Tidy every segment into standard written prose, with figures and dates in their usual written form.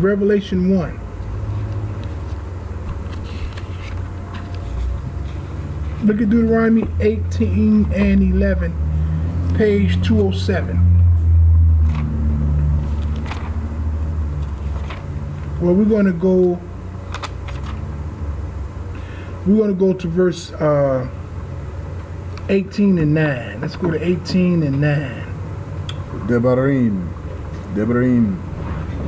Revelation 1. Look at Deuteronomy 18 and 11, page 207. Well, we're going to go to verse 18 and 9. Let's go to 18 and 9. Devarim,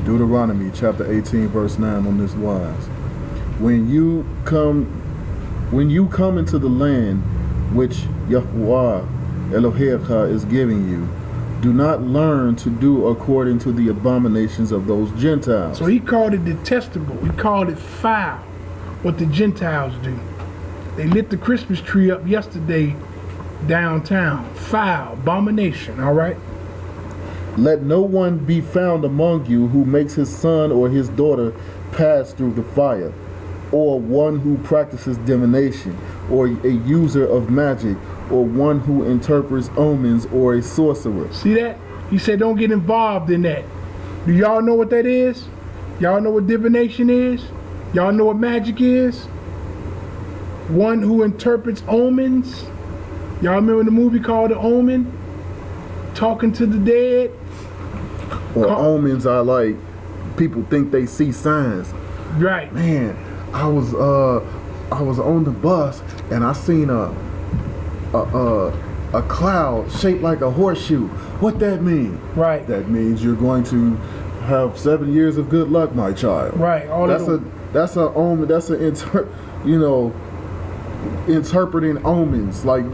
Deuteronomy chapter 18, verse 9 on this wise. When you come into the land which YHWH Elohim is giving you, do not learn to do according to the abominations of those Gentiles. So he called it detestable. He called it foul, what the Gentiles do. They lit the Christmas tree up yesterday downtown. Foul, abomination, all right? Let no one be found among you who makes his son or his daughter pass through the fire, or one who practices divination, or a user of magic, or one who interprets omens, or a sorcerer. See that? He said don't get involved in that. Do y'all know what that is? Y'all know what divination is? Y'all know what magic is? One who interprets omens. Y'all remember the movie called The Omen? Talking to the dead. Or omens are like people think they see signs. Right. Man, I was on the bus and I seen a cloud shaped like a horseshoe. What that mean? Right. That means you're going to have 7 years of good luck, my child. Right. That's a omen. That's a interpreting omens. Like,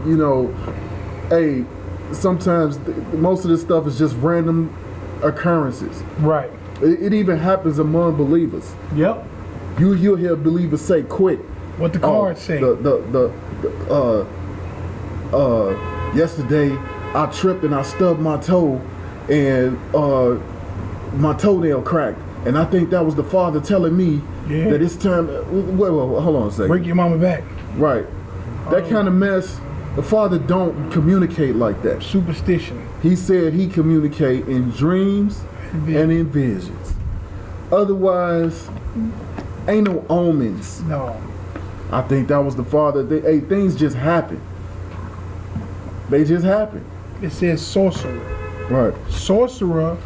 hey, sometimes most of this stuff is just random occurrences. Right. It even happens among believers. Yep. You'll hear believers say, "Quick." What the cards say? Yesterday I tripped and I stubbed my toe, and my toenail cracked, and I think that was the Father telling me that it's time. Wait, hold on a second. Break your mama back. Right. That kind of mess. The Father don't communicate like that. Superstition. He said he communicate in dreams and in visions. Otherwise, ain't no omens. No. I think that was the Father. Things just happen. They just happen. It says sorcerer. Right. Sorcerer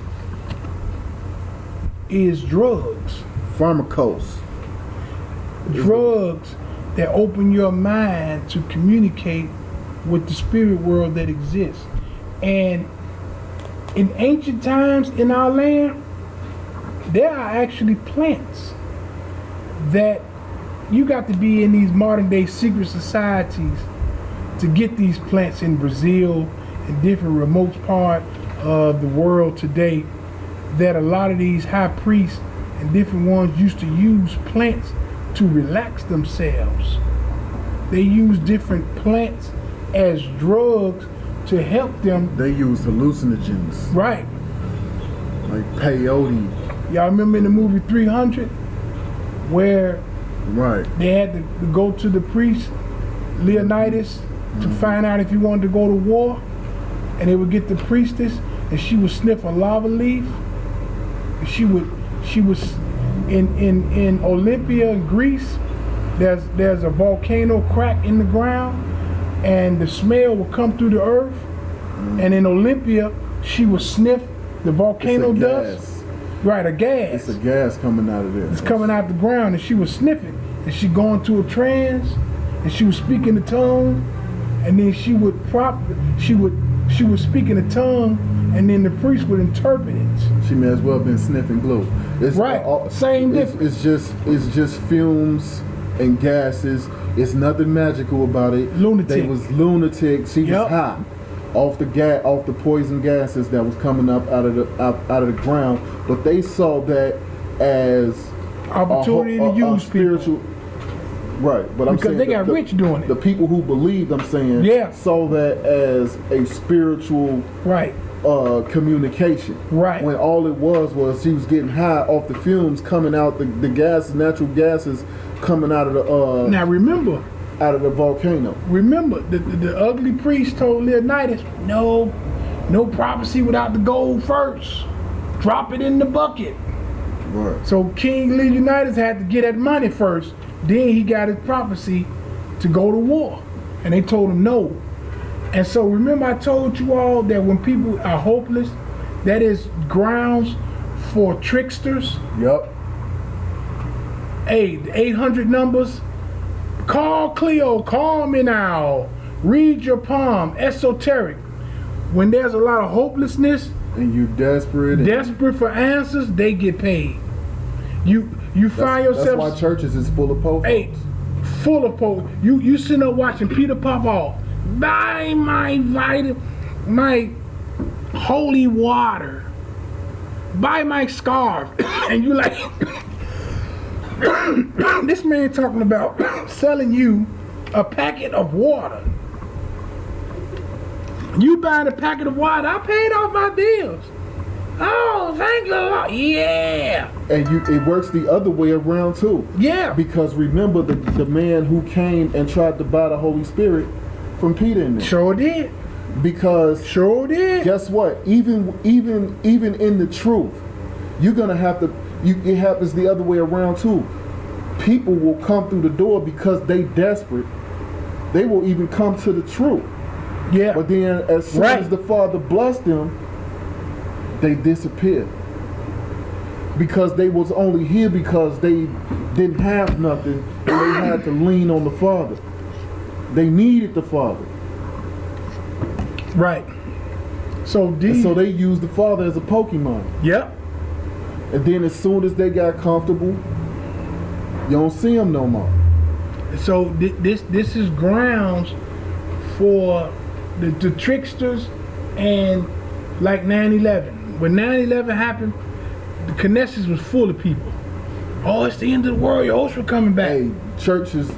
is drugs. Pharmacos. Drugs that open your mind to communicate with the spirit world that exists. And in ancient times in our land, there are actually plants that you got to be in these modern day secret societies to get these plants in Brazil and different remote parts of the world today, that a lot of these high priests and different ones used to use plants to relax themselves. They use different plants as drugs to help them. They use hallucinogens. Right. Like peyote. Y'all remember in the movie 300 where right. they had to go to the priest Leonidas to find out if he wanted to go to war, and they would get the priestess and she would sniff a lava leaf. She was in Olympia in Greece. There's a volcano crack in the ground, and the smell will come through the earth. And in Olympia, she would sniff the volcano dust. Right, a gas. It's a gas coming out of there. It's coming out the ground, and she was sniffing, and she go into a trance, and she was speaking the tongue, and then she would speak in the tongue, and then the priest would interpret it. She may as well have been sniffing glue. It's right, same difference. It's just fumes and gases. It's nothing magical about it. Lunatic. They was lunatic. She was high off the poison gases that was coming up out of the ground. But they saw that as opportunity to use spiritual. People. Right, but I'm saying because they got rich doing it. The people who believed, I'm saying, saw that as a spiritual communication. Right. When all it was she was getting high off the fumes coming out, the gases, natural gases coming out of the now remember, out of the volcano. Remember, the ugly priest told Leonidas, no prophecy without the gold first. Drop it in the bucket. Right. So King Leonidas had to get that money first. Then he got his prophecy to go to war. And they told him no. And so remember I told you all that when people are hopeless, that is grounds for tricksters. Yep. Hey, the 800 numbers. Call Cleo, call me now. Read your palm, esoteric. When there's a lot of hopelessness, And you desperate. desperate for answers, they get paid. You find yourself. That's why churches is full of po-folks. Hey, full of po. You sitting up watching Peter pop off. Buy my holy water. Buy my scarf. And you like this man talking about selling you a packet of water. You buying a packet of water, I paid off my bills. Oh, thank the Lord. Yeah. And it works the other way around too. Yeah. Because remember the man who came and tried to buy the Holy Spirit from Peter and them. Sure did. Because Sure did. guess what? Even in the truth, you're gonna have to. It happens the other way around too. People will come through the door because they desperate. They will even come to the truth. Yeah. But then as soon Right. as the Father blessed them, they disappeared. Because they was only here because they didn't have nothing and they had to lean on the Father. They needed the Father. Right. So And so they used the Father as a Pokemon. Yep. And then as soon as they got comfortable, you don't see them no more. So this is grounds for the tricksters, and like 9/11. When 9/11 happened, the Knesset was full of people. Oh, it's the end of the world. Your hosts were coming back. Hey, churches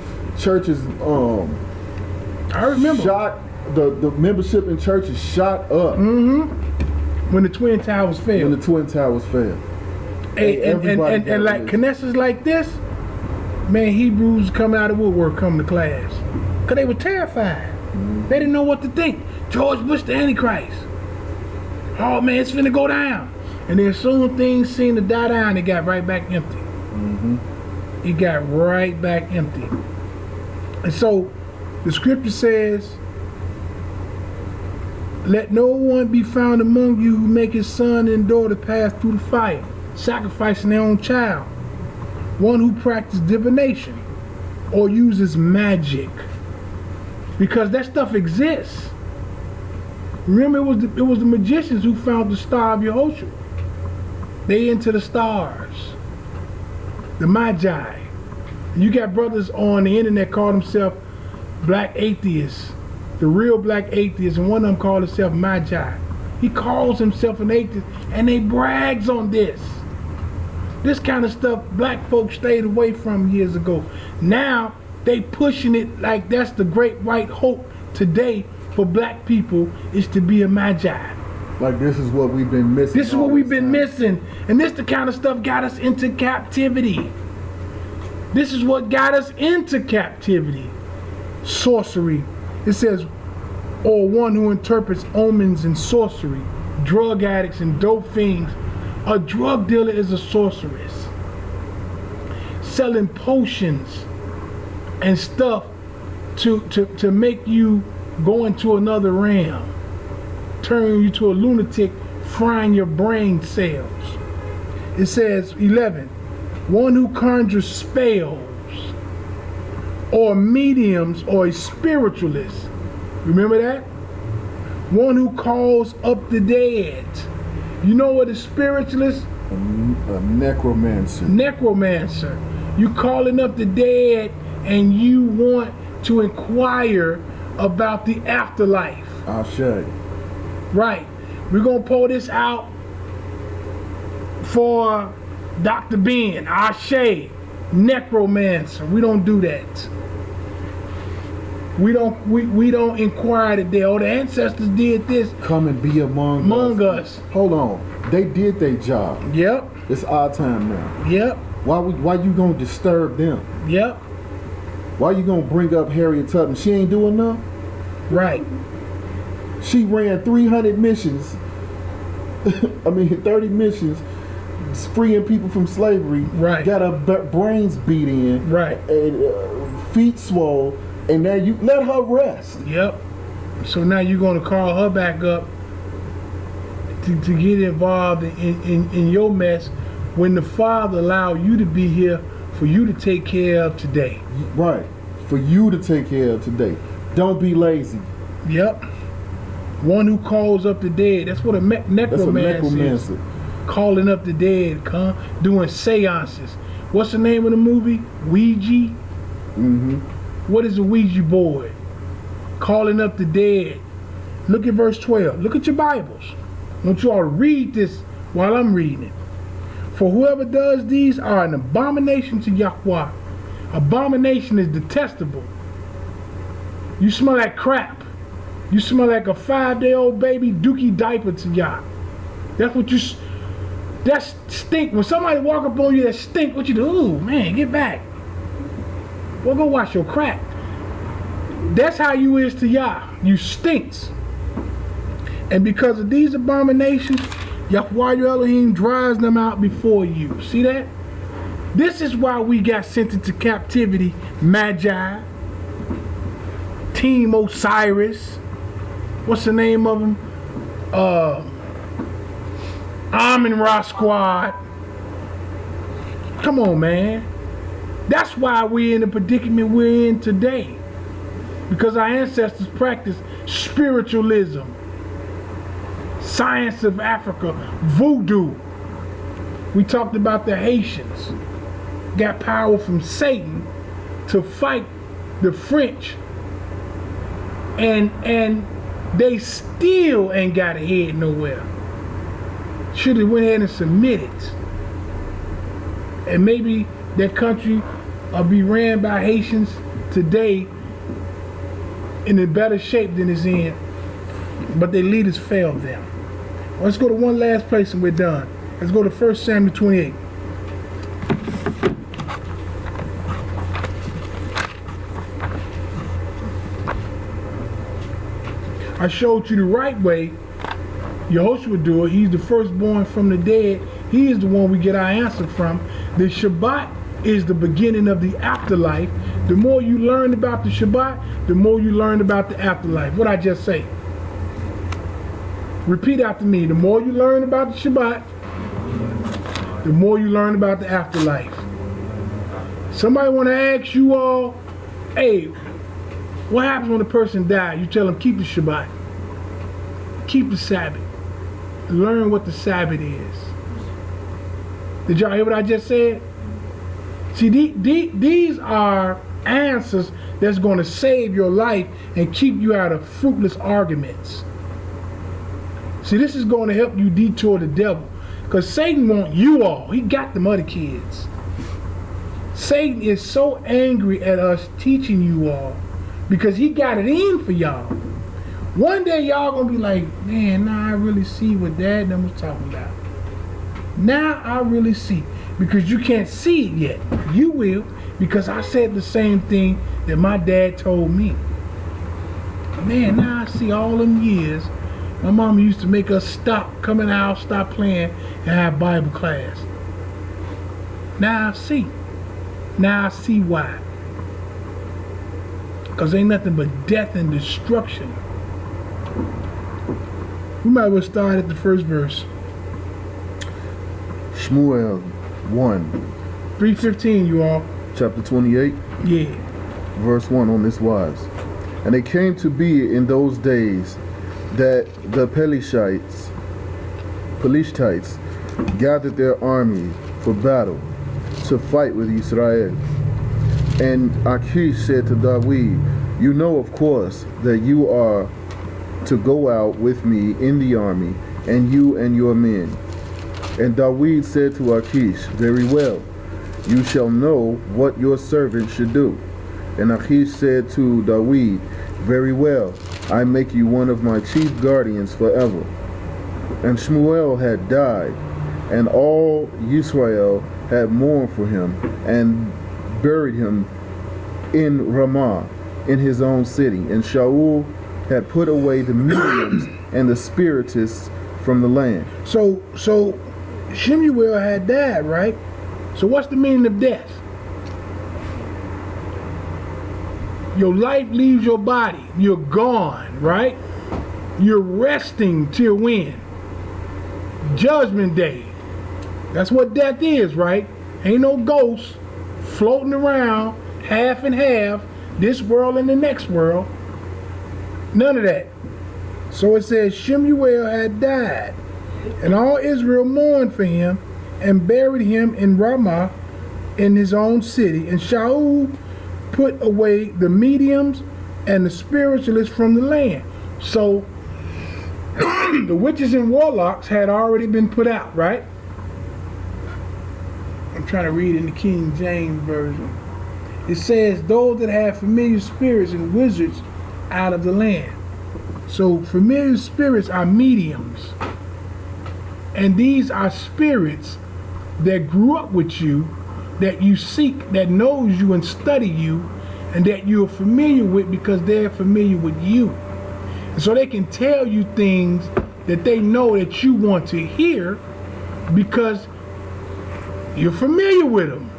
I remember shot the membership in churches shot up when the Twin Towers fell. when the Twin Towers fell. Hey, everybody and got like this. Knesses like this, man, Hebrews coming out of woodwork coming to class. Because they were terrified. They didn't know what to think. George Bush the Antichrist. Oh man, it's finna go down. And then soon things seemed to die down, it got right back empty. It got right back empty. And so the scripture says, let no one be found among you who make his son and daughter pass through the fire, sacrificing their own child. One who practices divination or uses magic. Because that stuff exists. Remember, it was the magicians who found the star of YHWH. They into the stars. The Magi. You got brothers on the internet call themselves black atheists. The real black atheists, and one of them called himself Magi. He calls himself an atheist, and they brags on this. This kind of stuff black folks stayed away from years ago. Now, they pushing it like that's the great white hope today for black people is to be a Magi. Like this is what we've been missing. This is what we've been missing. And this the kind of stuff got us into captivity. This is what got us into captivity. Sorcery. It says, or one who interprets omens and sorcery. Drug addicts and dope fiends. A drug dealer is a sorceress. Selling potions and stuff to make you go into another realm. Turning you to a lunatic, frying your brain cells. It says 11, one who conjures spells or mediums or a spiritualist. Remember that? One who calls up the dead. You know what a spiritualist? A necromancer. Necromancer. You calling up the dead and you want to inquire about the afterlife. I'll show you. Right. We're going to pull this out for Dr. Ben, Ashe, necromancer. We don't do that. We don't inquire today. Oh, the ancestors did this. Come and be among us. Hold on. They did their job. Yep. It's our time now. Yep. Why you gonna disturb them? Yep. Why you gonna bring up Harriet Tubman? She ain't doing enough. Right. She ran 300 missions. I mean 30 missions freeing people from slavery. Right. Got her brains beat in. Right. And feet swole. And now you let her rest. Yep. So now you're going to call her back up to get involved in your mess when the Father allowed you to be here for you to take care of today. Right. For you to take care of today. Don't be lazy. Yep. One who calls up the dead. That's what a necromancer is. Calling up the dead, doing seances. What's the name of the movie? Ouija? Mm-hmm. What is a Ouija board? Calling up the dead. Look at verse 12. Look at your Bibles. I want you all to read this while I'm reading it. For whoever does these are an abomination to YHWH. Abomination is detestable. You smell like crap. You smell like a 5-day-old baby dookie diaper to Yah. That's what you... That stink. When somebody walk up on you that stink, what you do? Ooh, man, get back. Well, go wash your crack. That's how you is to Yah. You stinks. And because of these abominations, YHWH your Elohim drives them out before you. See that? This is why we got sent into captivity. Magi, Team Osiris. What's the name of them? Amun-Ra Squad. Come on, man. That's why we're in the predicament we're in today. Because our ancestors practiced spiritualism, science of Africa, voodoo. We talked about the Haitians. Got power from Satan to fight the French. And they still ain't got ahead nowhere. Should have went ahead and submitted. And maybe that country will be ran by Haitians today in a better shape than it's in. But their leaders failed them. Let's go to one last place and we're done. Let's go to 1 Samuel 28. I showed you the right way. YHWH would do it. He's the firstborn from the dead. He is the one we get our answer from. The Shabbat is the beginning of the afterlife. The more you learn about the Shabbat, the more you learn about the afterlife. What I just say? Repeat after me. The more you learn about the Shabbat, the more you learn about the afterlife. Somebody want to ask you all, hey, what happens when a person dies? You tell them, keep the Shabbat. Keep the Sabbath. Learn what the Sabbath is. Did y'all hear what I just said? See, these are answers that's going to save your life and keep you out of fruitless arguments. See, this is going to help you detour the devil. Because Satan wants you all. He got them other kids. Satan is so angry at us teaching you all because he got it in for y'all. One day y'all gonna be like, man, now I really see what Dad and them was talking about. Now I really see. Because you can't see it yet. You will, because I said the same thing that my dad told me. Man, now I see all them years. My mama used to make us stop coming out, stop playing, and have Bible class. Now I see. Now I see why. Because ain't nothing but death and destruction. We might as well start at the first verse. Shmuel 1. 3:15, you all. Chapter 28. Yeah. Verse 1 on this wise. And it came to be in those days that the Pelishtites gathered their army for battle to fight with Israel. And Achish said to David, you know, of course, that you are to go out with me in the army, and you and your men. And David said to Achish, very well, you shall know what your servant should do. And Achish said to David, very well, I make you one of my chief guardians forever. And Shmuel had died, and all Israel had mourned for him, and buried him in Ramah, in his own city. And Shaul had put away the mediums and the spiritists from the land. So Shemuel had died, right? So what's the meaning of death? Your life leaves your body. You're gone, right? You're resting till when? Judgment Day. That's what death is, right? Ain't no ghost floating around half and half, this world and the next world. None of that. So it says Shemuel had died, and all Israel mourned for him and buried him in Ramah in his own city. And Shaul put away the mediums and the spiritualists from the land. So the witches and warlocks had already been put out, right? I'm trying to read in the King James Version. It says, those that have familiar spirits and wizards out of the land. So familiar spirits are mediums. And these are spirits that grew up with you, that you seek, that knows you and study you, and that you're familiar with because they're familiar with you. And so they can tell you things that they know that you want to hear because you're familiar with them.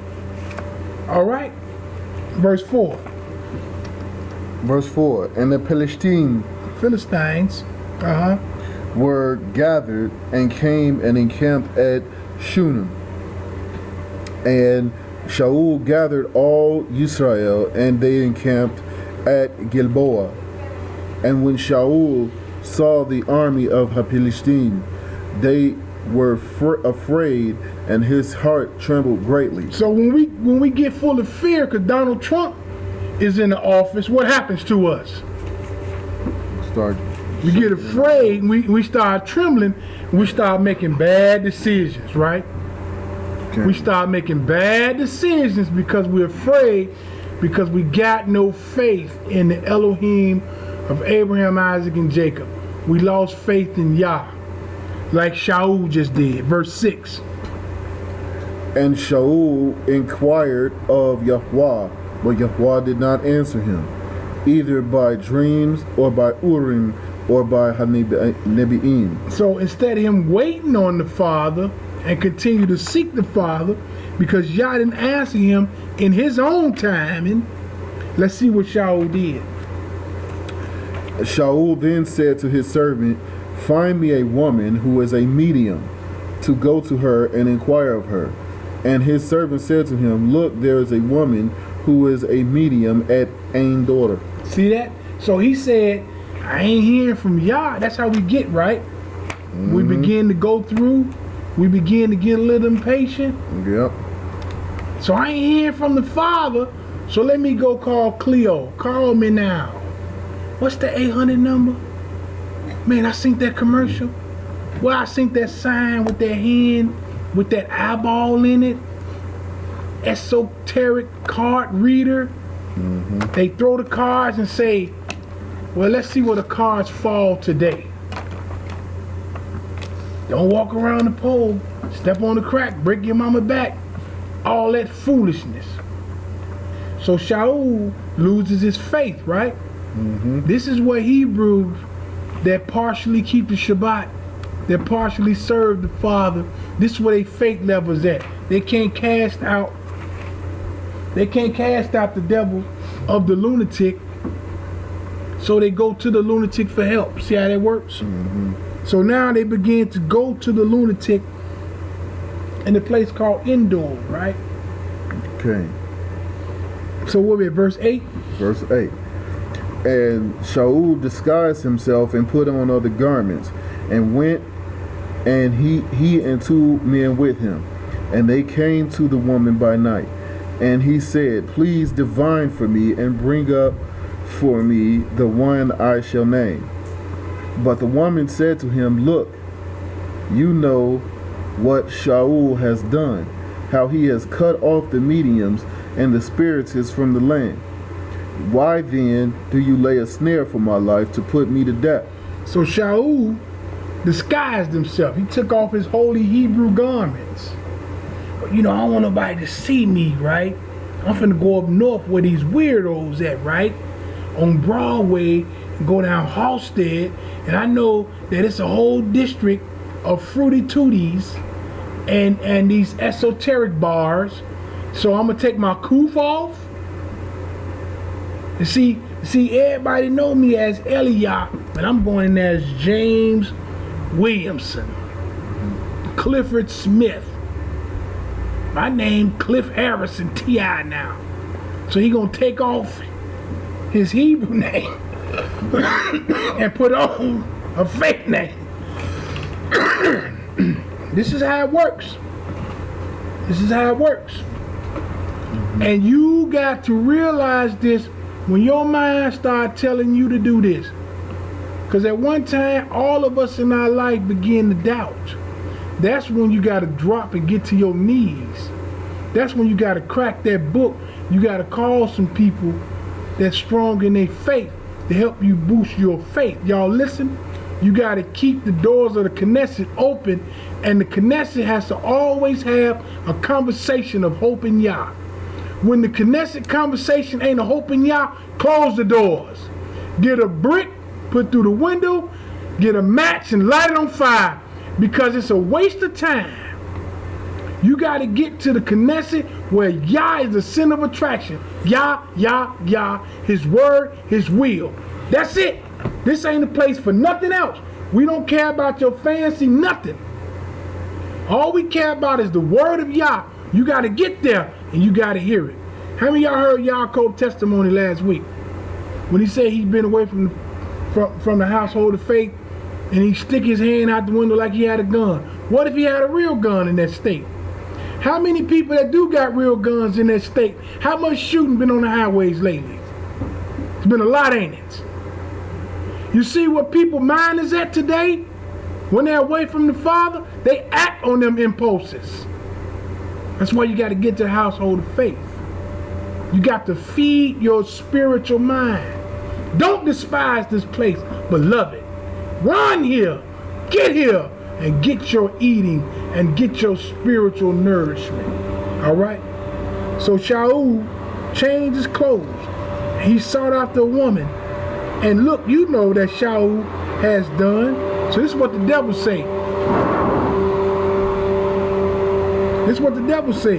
All right? Verse 4. Verse 4. And the Philistines were gathered and came and encamped at Shunem. And Shaul gathered all Israel, and they encamped at Gilboa. And when Shaul saw the army of the Philistines, they were afraid, and his heart trembled greatly. So when we get full of fear because Donald Trump is in the office, what happens to us? We get afraid, we start trembling, we start making bad decisions, right? Okay. We start making bad decisions because we're afraid, because we got no faith in the Elohim of Abraham, Isaac, and Jacob. We lost faith in Yah, like Shaul just did. Verse 6. And Shaul inquired of Yahweh, but Yahweh did not answer him, either by dreams or by Urim or by Nebi'im. So instead of him waiting on the Father and continue to seek the Father, because Yah didn't answer him in his own timing, let's see what Shaul did. Shaul then said to his servant, find me a woman who is a medium, to go to her and inquire of her. And his servant said to him, look, there is a woman who is a medium at Ain daughter. See that? So he said, I ain't hearing from Yah. That's how we get, right? We begin to go through. We begin to get a little impatient. Yep. So I ain't hearing from the Father. So let me go call Cleo. Call me now. What's the 800 number? Man, I seen that commercial. Well, I seen that sign with that hand, with that eyeball in it. Esoteric card reader. They throw the cards and say, well, let's see where the cards fall today. Don't walk around the pole. Step on the crack. Break your mama back. All that foolishness. So Shaul loses his faith, right? This is what Hebrews that partially keep the Shabbat, that partially serve the Father, this is where their faith level's at. They can't cast out the devil of the lunatic, so they go to the lunatic for help. See how that works? So now they begin to go to the lunatic in a place called Endor, right? Okay. So what we at, verse 8? Verse 8. And Shaul disguised himself and put on other garments, and went, and he and 2 men with him. And they came to the woman by night. And he said, please divine for me, and bring up for me the one I shall name. But the woman said to him, look, you know what Shaul has done, how he has cut off the mediums and the spiritists from the land. Why then do you lay a snare for my life to put me to death? So Shaul disguised himself. He took off his holy Hebrew garments. But I don't want nobody to see me, right? I'm finna go up north where these weirdos at, right? On Broadway, and go down Halstead, and I know that it's a whole district of fruity tooties and these esoteric bars. So I'm gonna take my koof off. And see, everybody know me as Eliot, but I'm going in there as James Williamson, Clifford Smith. My name Cliff Harrison T.I. now. So he gonna take off his Hebrew name and put on a fake name. This is how it works. This is how it works. And you got to realize this when your mind start telling you to do this. Because at one time, all of us in our life begin to doubt. That's when you got to drop and get to your knees. That's when you got to crack that book. You got to call some people that's strong in their faith to help you boost your faith. Y'all listen? You got to keep the doors of the Knesset open, and the Knesset has to always have a conversation of hope in Yah. When the Knesset conversation ain't a hope in Yah, close the doors. Get a brick, put through the window, get a match and light it on fire, because it's a waste of time. You got to get to the Knesset where Yah is the center of attraction. Yah, Yah, Yah, His word, His will. That's it. This ain't a place for nothing else. We don't care about your fancy nothing. All we care about is the word of Yah. You got to get there and you got to hear it. How many of y'all heard Yaakov's testimony last week when he said he's been away from the household of faith and he stick his hand out the window like he had a gun? What if he had a real gun in that state? How many people that do got real guns in that state? How much shooting been on the highways lately? It's been a lot, ain't it? You see what people's mind is at today? When they're away from the Father, they act on them impulses. That's why you got to get to the household of faith. You got to feed your spiritual mind. Don't despise this place, but love it. Run here, get here, and get your eating and get your spiritual nourishment. All right? So Shaul changed his clothes. He sought after a woman. And look, you know that Shaul has done. So this is what the devil say. This is what the devil say.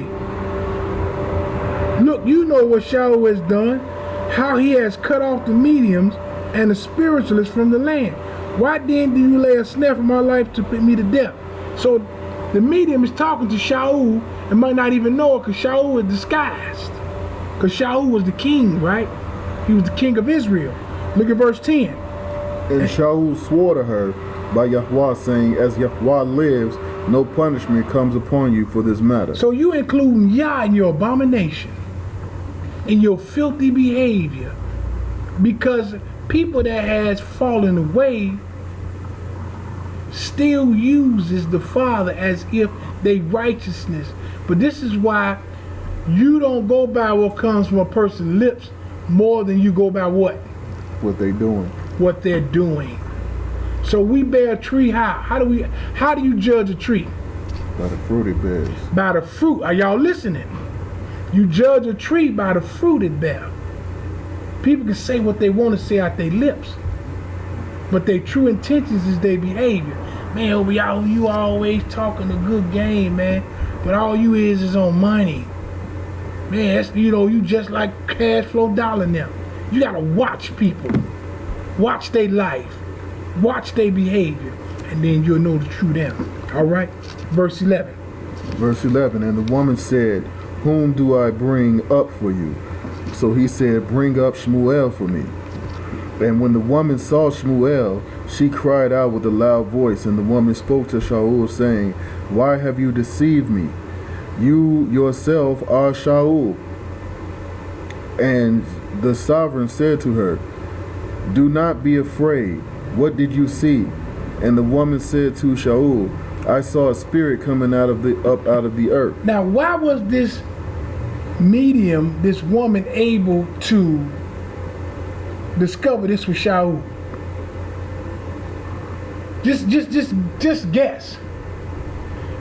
Look, you know what Shaul has done, how he has cut off the mediums and the spiritualists from the land. Why then do you lay a snare for my life to put me to death? So the medium is talking to Shaul and might not even know it because Shaul was disguised. Because Shaul was the king, right? He was the king of Israel. Look at verse 10. And Shaul swore to her by Yahweh, saying, as Yahweh lives, no punishment comes upon you for this matter. So you include Yah in your abomination, in your filthy behavior, because people that has fallen away still uses the Father as if they righteousness. But this is why you don't go by what comes from a person's lips more than you go by what? What they doing. What they're doing. So we bear a tree how? How do you judge a tree? By the fruit it bears. By the fruit. Are y'all listening? You judge a tree by the fruit it bears. People can say what they want to say out their lips, but their true intentions is their behavior. Man, over y'all, you always talking a good game, man, but all you is on money. Man, that's, you just like cash flow dollar now. You gotta watch people, watch their life, watch their behavior, and then you'll know the true them. All right, verse 11. Verse 11, and the woman said, whom do I bring up for you? So he said, bring up Shmuel for me. And when the woman saw Shmuel, she cried out with a loud voice, and the woman spoke to Shaul, saying, why have you deceived me? You yourself are Shaul. And the sovereign said to her, do not be afraid. What did you see? And the woman said to Shaul, I saw a spirit coming out of the earth. Now, why was this medium, this woman, able to discover this with Shaul? Just guess.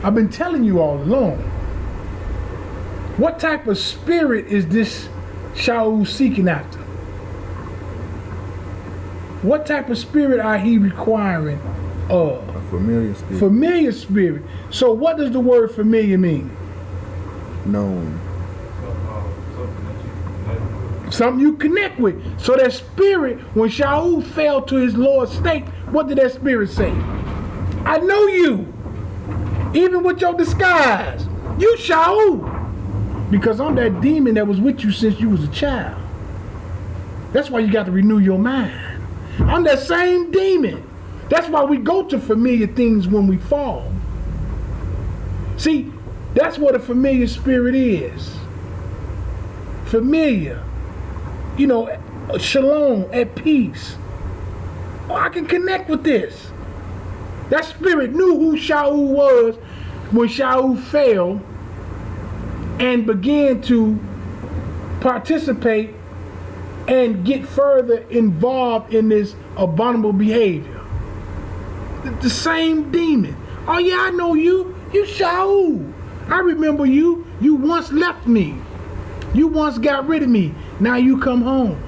I've been telling you all along. What type of spirit is this Shaul seeking after? What type of spirit are he requiring of? A Familiar spirit. Familiar spirit. So what does the word familiar mean? Known. Something you connect with. So that spirit, when Shaul fell to his Lord's state, what did that spirit say? I know you. Even with your disguise. You Shaul. Because I'm that demon that was with you since you was a child. That's why you got to renew your mind. I'm that same demon. That's why we go to familiar things when we fall. See, that's what a familiar spirit is. Familiar. You know, shalom, at peace. Oh, I can connect with this. That spirit knew who Shaul was when Shaul fell and began to participate and get further involved in this abominable behavior. The same demon. Oh yeah, I know you. You Shaul. I remember you. You once left me. You once got rid of me. Now you come home.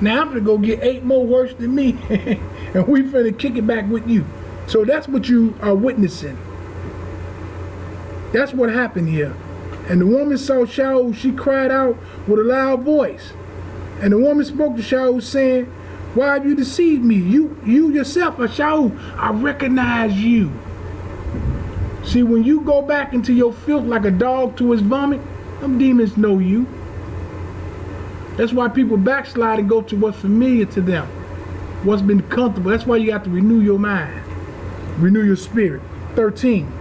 Now I'm gonna go get 8 more worse than me. And we finna kick it back with you. So that's what you are witnessing. That's what happened here. And the woman saw Shaul, she cried out with a loud voice. And the woman spoke to Shaul saying, why have you deceived me? You yourself are Shaul. I recognize you. See, when you go back into your filth like a dog to his vomit, them demons know you. That's why people backslide and go to what's familiar to them, what's been comfortable. That's why you have to renew your mind, renew your spirit. 13.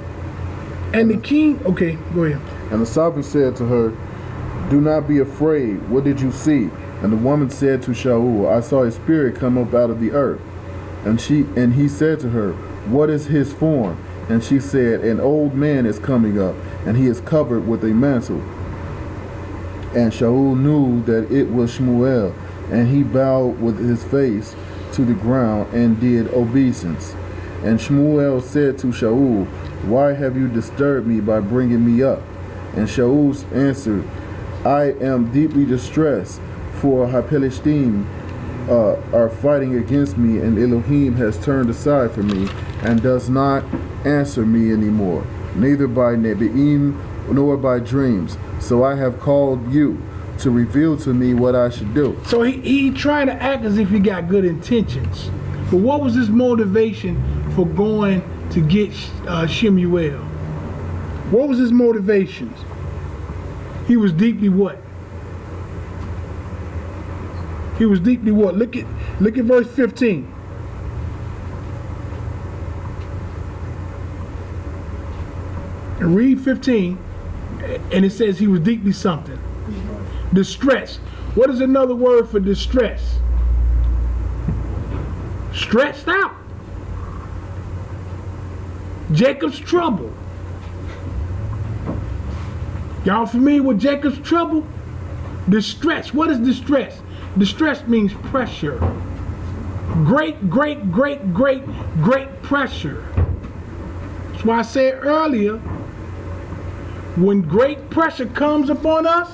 And the king, okay, go ahead. And the servant said to her, do not be afraid. What did you see? And the woman said to Shaul, I saw a spirit come up out of the earth. And he said to her, what is his form? And she said, an old man is coming up, and he is covered with a mantle. And Shaul knew that it was Shmuel, and he bowed with his face to the ground and did obeisance. And Shmuel said to Shaul, why have you disturbed me by bringing me up? And Shaul answered, I am deeply distressed, for Hapelishtim are fighting against me, and Elohim has turned aside from me, and does not answer me anymore, neither by Nebi'im nor by dreams. So I have called you to reveal to me what I should do. So he trying to act as if he got good intentions. But what was his motivation for going to get Shemuel? What was his motivations? He was deeply what? He was deeply what? Look at verse 15. And read 15, and it says he was deeply something. Distress. What is another word for distress? Stressed out. Jacob's trouble. Y'all familiar with Jacob's trouble? Distress. What is distress? Distress means pressure. Great pressure. That's why I said earlier, when great pressure comes upon us,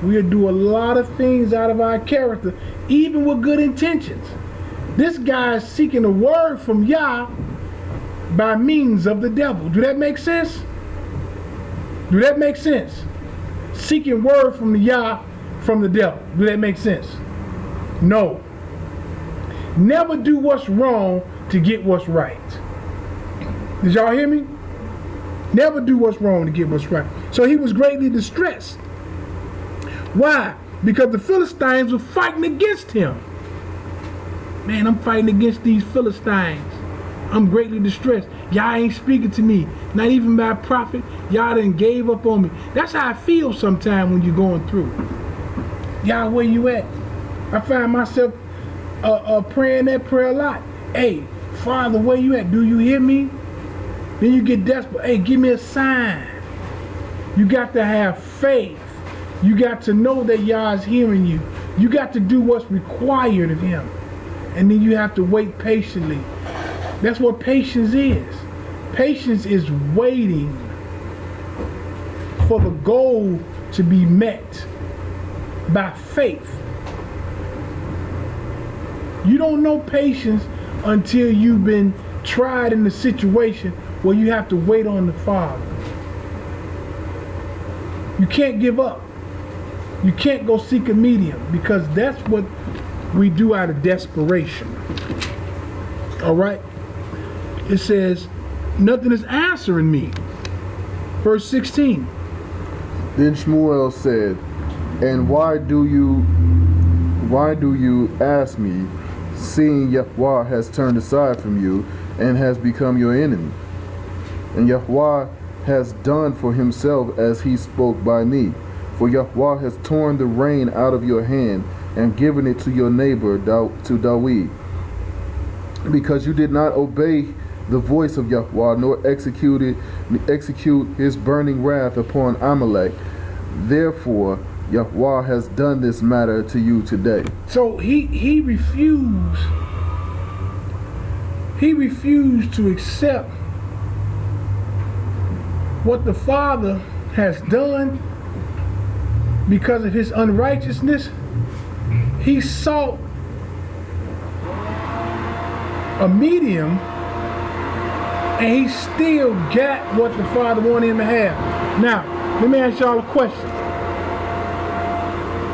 we'll do a lot of things out of our character, even with good intentions. This guy is seeking a word from Yah by means of the devil. Do that make sense? Do that make sense? Seeking word from the Yah from the devil. Do that make sense? No. Never do what's wrong to get what's right. Did y'all hear me? Never do what's wrong to get what's right. So he was greatly distressed. Why? Because the Philistines were fighting against him. Man, I'm fighting against these Philistines. I'm greatly distressed. Y'all ain't speaking to me. Not even by prophet. Y'all done gave up on me. That's how I feel sometimes when you're going through. Y'all, where you at? I find myself praying that prayer a lot. Hey, Father, where you at? Do you hear me? Then you get desperate. Hey, give me a sign. You got to have faith. You got to know that Yah's hearing you. You got to do what's required of him. And then you have to wait patiently. That's what patience is. Patience is waiting for the goal to be met by faith. You don't know patience until you've been tried in a situation where you have to wait on the Father. You can't give up. You can't go seek a medium, because that's what we do out of desperation. All right? It says, nothing is answering me. Verse 16. Then Shmuel said, and why do you ask me, seeing Yahweh has turned aside from you and has become your enemy? And Yahweh has done for himself as he spoke by me. For Yahweh has torn the rein out of your hand and given it to your neighbor, to Dawid. Because you did not obey the voice of Yahweh, nor execute his burning wrath upon Amalek. Therefore, Yahweh has done this matter to you today. So he refused. He refused to accept what the Father has done because of his unrighteousness. He sought a medium, and he still got what the Father wanted him to have. Now, let me ask y'all a question.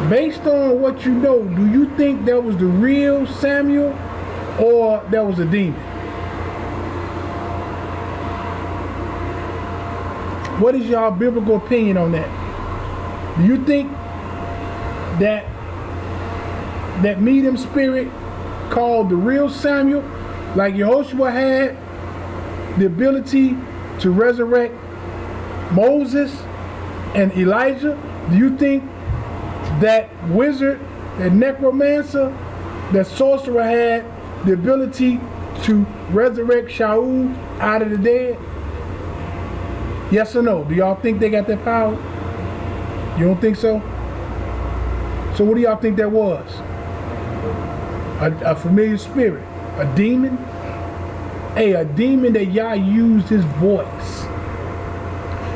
Based on what you know, do you think that was the real Samuel or that was a demon? What is y'all biblical opinion on that? Do you think that medium spirit called the real Samuel, like YHWH had the ability to resurrect Moses and Elijah? Do you think that wizard, that necromancer, that sorcerer had the ability to resurrect Shaul out of the dead? Yes or no? Do y'all think they got that power? You don't think so? So what do y'all think that was? A familiar spirit? A demon? Hey, a demon that Yah used his voice.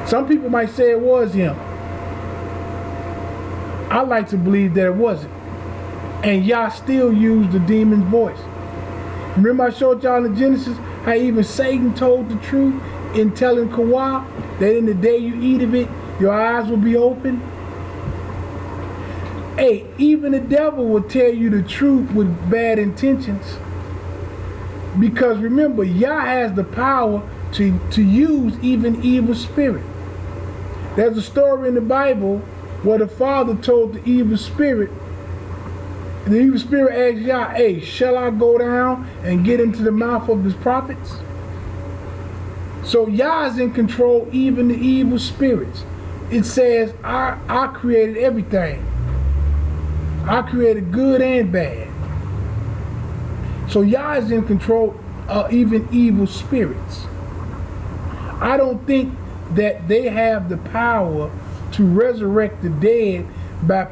Some people might say it was him. I like to believe that it wasn't. And Yah still used the demon's voice. Remember I showed y'all in Genesis how even Satan told the truth in telling Kawah that in the day you eat of it, your eyes will be open? Hey, even the devil will tell you the truth with bad intentions. Because remember, Yah has the power to use even evil spirit. There's a story in the Bible where the father told the evil spirit asked Yah, hey, shall I go down and get into the mouth of his prophets? So Yah is in control even the evil spirits. It says, I created everything. I created good and bad. So Yah is in control of even evil spirits. I don't think that they have the power to resurrect the dead by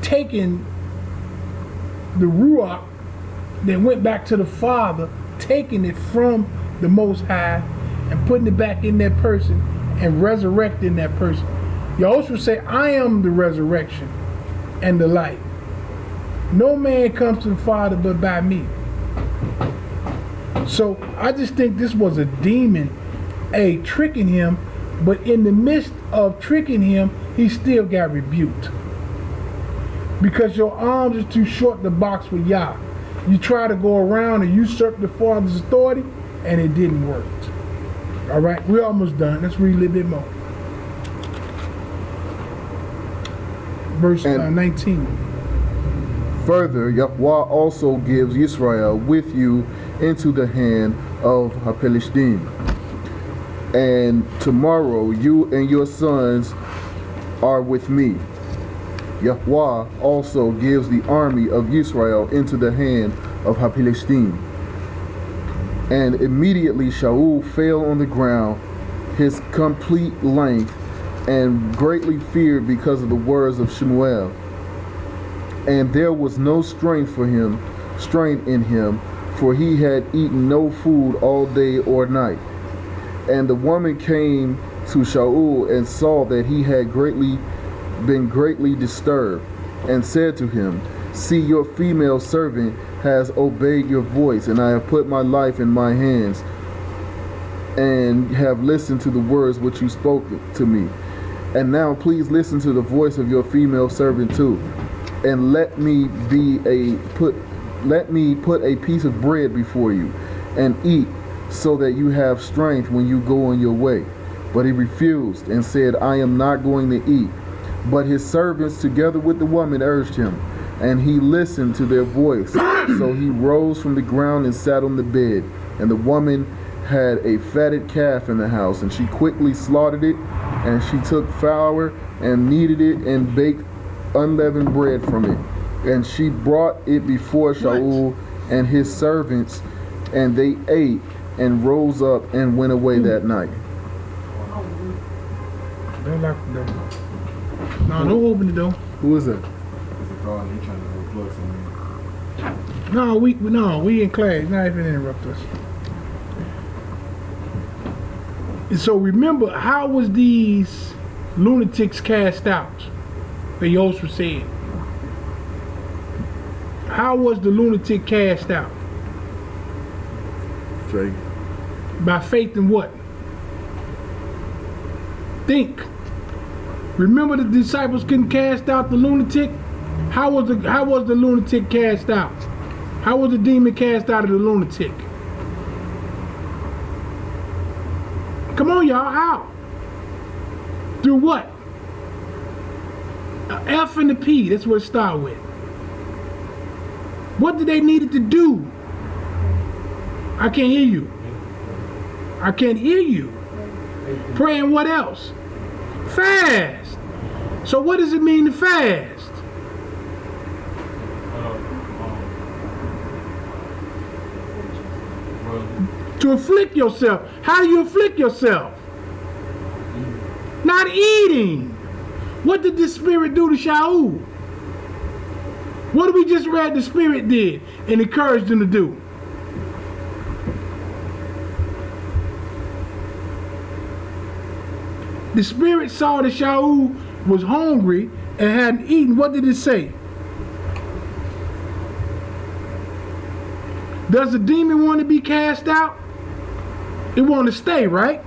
taking the Ruach that went back to the Father, taking it from the Most High and putting it back in that person and resurrecting that person. YHWH say, I am the resurrection and the life. No man comes to the Father but by me. So I just think this was a demon, tricking him, but in the midst of tricking him, he still got rebuked. Because your arms are too short to box with Yah. You try to go around and usurp the Father's authority, and it didn't work. All right, we're almost done. Let's read a little bit more. Verse 19. Further, Yahweh also gives Israel with you into the hand of Hapelishtim. And tomorrow you and your sons are with me. Yahweh also gives the army of Israel into the hand of Hapelishtim. And immediately Shaul fell on the ground, his complete length, and greatly feared because of the words of Shmuel. And there was no strength in him, for he had eaten no food all day or night. And the woman came to Shaul and saw that he had been greatly disturbed, and said to him, See, your female servant has obeyed your voice, and I have put my life in my hands, and have listened to the words which you spoke to me. And now please listen to the voice of your female servant too, and let me put a piece of bread before you, and eat, so that you have strength when you go on your way. But he refused and said, I am not going to eat. But his servants together with the woman urged him, and he listened to their voice. So he rose from the ground and sat on the bed. And the woman had a fatted calf in the house, and she quickly slaughtered it, and she took flour and kneaded it and baked unleavened bread from it. And she brought it before Shaul and his servants, and they ate and rose up and went away that night. Don't lock the door. No, don't open the door. Who is that? No, we in class. Not even interrupt us. And so remember, how was these lunatics cast out? The Yosef said. How was the lunatic cast out? Faith. By faith in what? Think. Remember the disciples couldn't cast out the lunatic? How was the lunatic cast out? How was the demon cast out of the lunatic? Come on, y'all, how? Through what? A F and a P, that's what it started with. What did they needed to do? I can't hear you. I can't hear you. Praying what else? Fast. So what does it mean to fast? To afflict yourself. How do you afflict yourself? Not eating. What did the Spirit do to Shaul? What did we just read the Spirit did and encouraged him to do? The Spirit saw that Shaul was hungry and hadn't eaten. What did it say? Does the demon want to be cast out? It want to stay, right?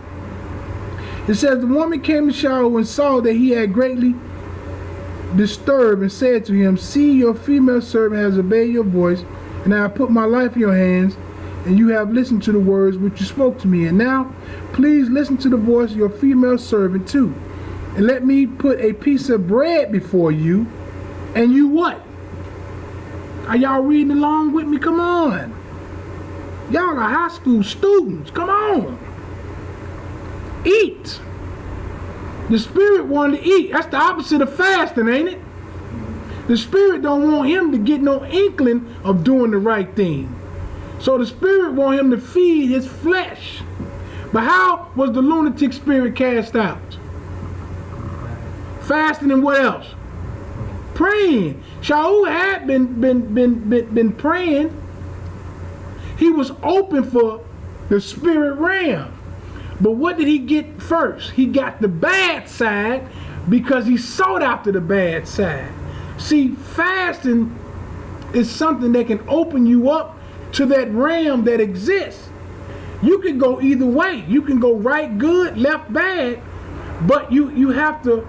It says the woman came to Shaul and saw that he had greatly disturbed and said to him, see, your female servant has obeyed your voice, and I have put my life in your hands, and you have listened to the words which you spoke to me. And now, please listen to the voice of your female servant too. And let me put a piece of bread before you, and you what? Are y'all reading along with me? Come on. Y'all are high school students. Come on. Eat. The Spirit wanted to eat. That's the opposite of fasting, ain't it? The Spirit don't want him to get no inkling of doing the right thing. So the Spirit want him to feed his flesh. But how was the lunatic spirit cast out? Fasting and what else? Praying. Shaul had been praying. He was open for the spirit realm. But what did he get first? He got the bad side because he sought after the bad side. See, fasting is something that can open you up to that realm that exists. You can go either way. You can go right good, left bad, but you have to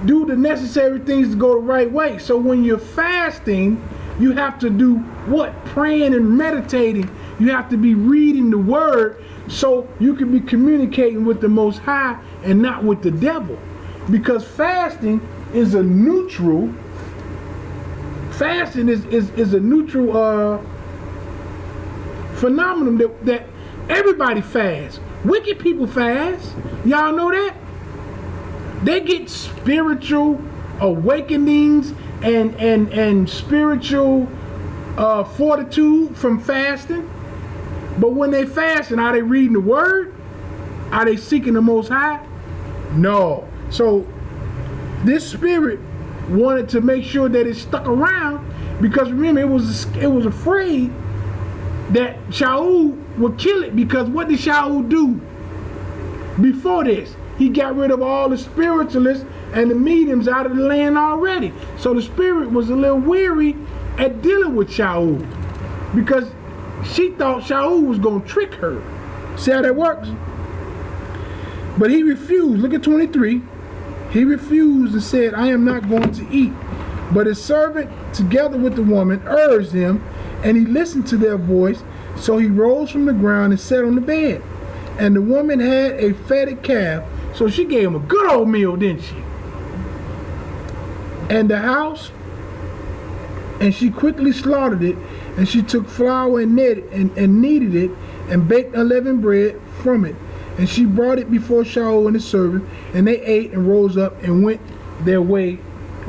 do the necessary things to go the right way. So when you're fasting, you have to do what? Praying and meditating. You have to be reading the word so you can be communicating with the Most High and not with the devil. Because fasting is a neutral. Fasting is a neutral phenomenon that everybody fasts. Wicked people fast. Y'all know that? They get spiritual awakenings and spiritual fortitude from fasting. But when they fasting, are they reading the word? Are they seeking the Most High? No. So this spirit wanted to make sure that it stuck around, because remember, it was afraid that Shaul would kill it. Because what did Shaul do before this? He got rid of all the spiritualists and the mediums out of the land already. So the spirit was a little weary at dealing with Shaul because she thought Shaul was going to trick her. See how that works? But he refused. Look at 23. He refused and said, I am not going to eat. But his servant, together with the woman, urged him, and he listened to their voice. So he rose from the ground and sat on the bed. And the woman had a fatted calf, so she gave him a good old meal, didn't she? And the house, and she quickly slaughtered it, and she took flour and kneaded it, and baked unleavened bread from it. And she brought it before Shaul and his servant, and they ate and rose up and went their way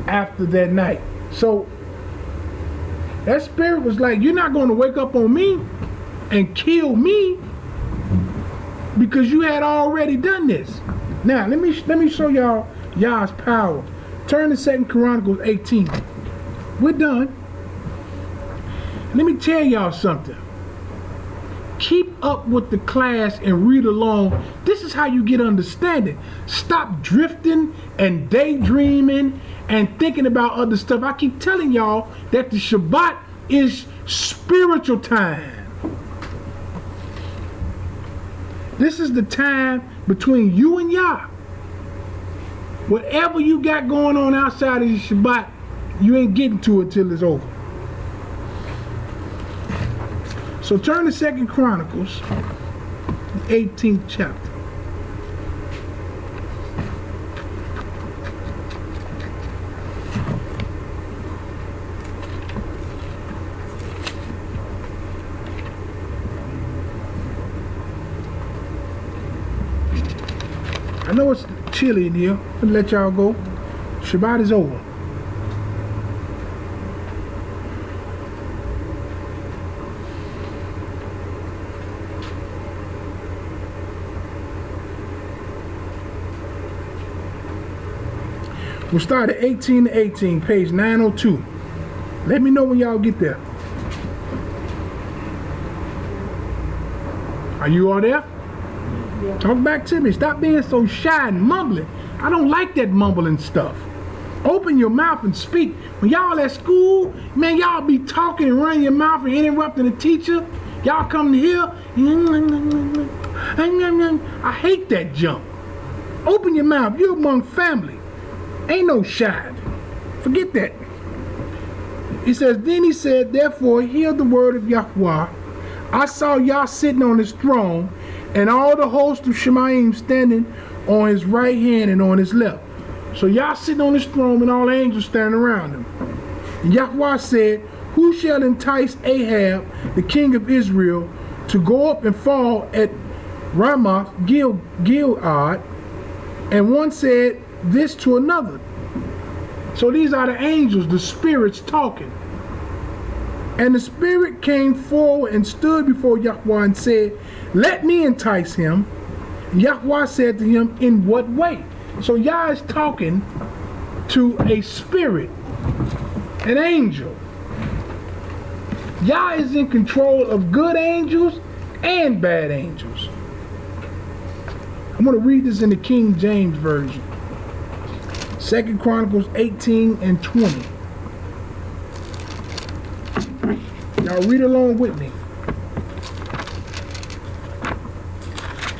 after that night. So that spirit was like, you're not going to wake up on me and kill me because you had already done this. Now let me show y'all Yah's power. Turn to 2 Chronicles 18. We're done. Let me tell y'all something. Keep up with the class and read along. This is how you get understanding. Stop drifting and daydreaming and thinking about other stuff. I keep telling y'all that the Shabbat is spiritual time. This is the time between you and Yah. Whatever you got going on outside of the Shabbat, you ain't getting to it till it's over. So turn to 2 Chronicles, the 18th chapter. I know it's chilly in here. I'm gonna let y'all go. Shabbat is over. We'll start at 18 to 18, page 902. Let me know when y'all get there. Are you all there? Yeah. Talk back to me. Stop being so shy and mumbling. I don't like that mumbling stuff. Open your mouth and speak. When y'all at school, man, y'all be talking and running your mouth and interrupting the teacher. Y'all come to here. I hate that junk. Open your mouth. You're among family. Ain't no shy. Forget that. He says, then he said, therefore, hear the word of YHWH. I saw Yah sitting on his throne, and all the host of Shemaim standing on his right hand and on his left. So Yah sitting on his throne, and all the angels standing around him. And YHWH said, who shall entice Ahab, the king of Israel, to go up and fall at Ramoth Gilead? And one said this to another. So these are the angels, the spirits talking. And the spirit came forward and stood before YHWH and said, let me entice him. And YHWH said to him, in what way? So Yah is talking to a spirit, an angel. Yah is in control of good angels and bad angels. I'm going to read this in the King James Version. 2 Chronicles 18 and 20. Y'all read along with me.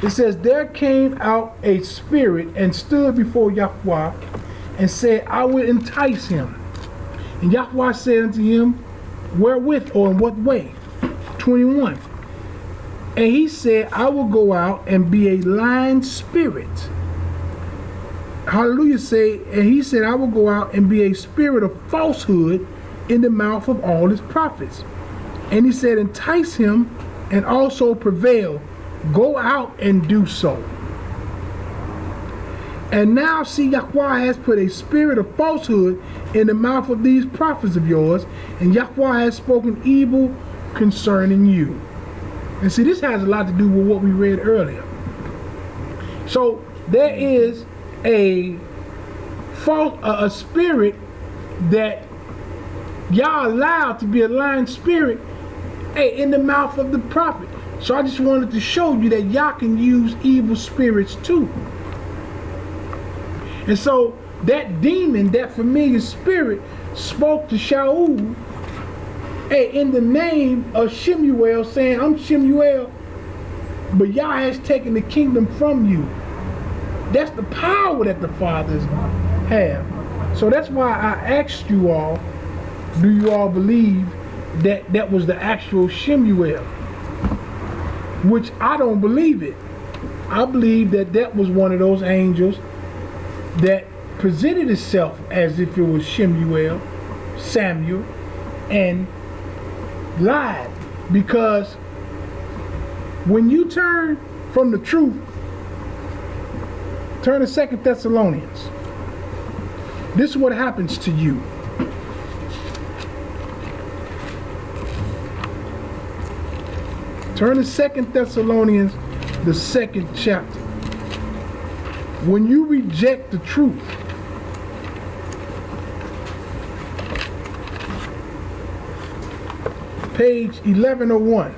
It says, there came out a spirit and stood before YHWH and said, I will entice him. And YHWH said unto him, wherewith or in what way? 21. And he said, I will go out and be a lying spirit. Hallelujah, and he said, I will go out and be a spirit of falsehood in the mouth of all his prophets. And he said, entice him and also prevail. Go out and do so. And now see, YHWH has put a spirit of falsehood in the mouth of these prophets of yours, and YHWH has spoken evil concerning you. And see, this has a lot to do with what we read earlier. So there is a spirit that Yah allowed to be a lying spirit in the mouth of the prophet. So I just wanted to show you that Yah can use evil spirits too. And so that demon, that familiar spirit, spoke to Shaul, hey, in the name of Shemuel, saying, I'm Shemuel, but Yah has taken the kingdom from you. That's the power that the fathers have. So that's why I asked you all, do you all believe that that was the actual Shemuel? Which I don't believe it. I believe that that was one of those angels that presented itself as if it was Shemuel, Samuel, and lied. Because when you turn from the truth, turn to 2 Thessalonians. This is what happens to you. Turn to 2 Thessalonians, the 2nd chapter. When you reject the truth, page 1101.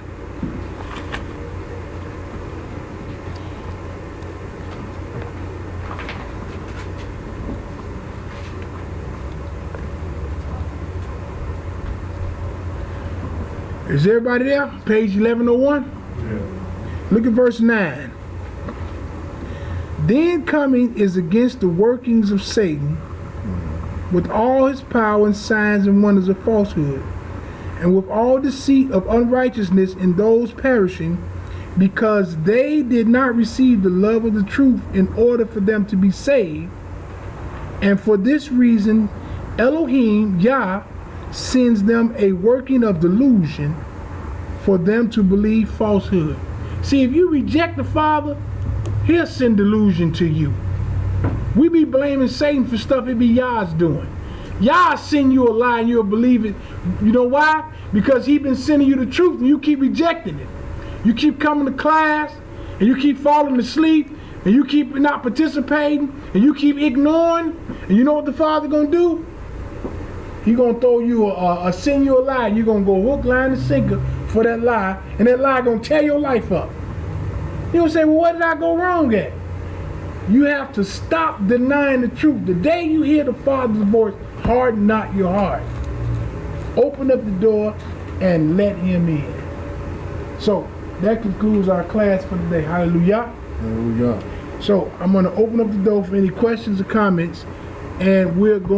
Is everybody there? Page 1101? Yeah. Look at verse 9. Then coming is against the workings of Satan with all his power and signs and wonders of falsehood, and with all deceit of unrighteousness in those perishing, because they did not receive the love of the truth in order for them to be saved. And for this reason, Elohim, Yah, sends them a working of delusion for them to believe falsehood. See, if you reject the Father, he'll send delusion to you. We be blaming Satan for stuff it be Yah's doing. Yah send you a lie and you'll believe it. You know why? Because he been sending you the truth and you keep rejecting it. You keep coming to class and you keep falling asleep and you keep not participating and you keep ignoring. And you know what the Father gonna do? He gonna throw you send you a lie, and you're gonna go hook, line, and sinker for that lie, and that lie gonna tear your life up. You gonna say, well, what did I go wrong at? You have to stop denying the truth. The day you hear the Father's voice, harden not your heart. Open up the door and let him in. So that concludes our class for today. Hallelujah. Hallelujah. So I'm gonna open up the door for any questions or comments, and we're going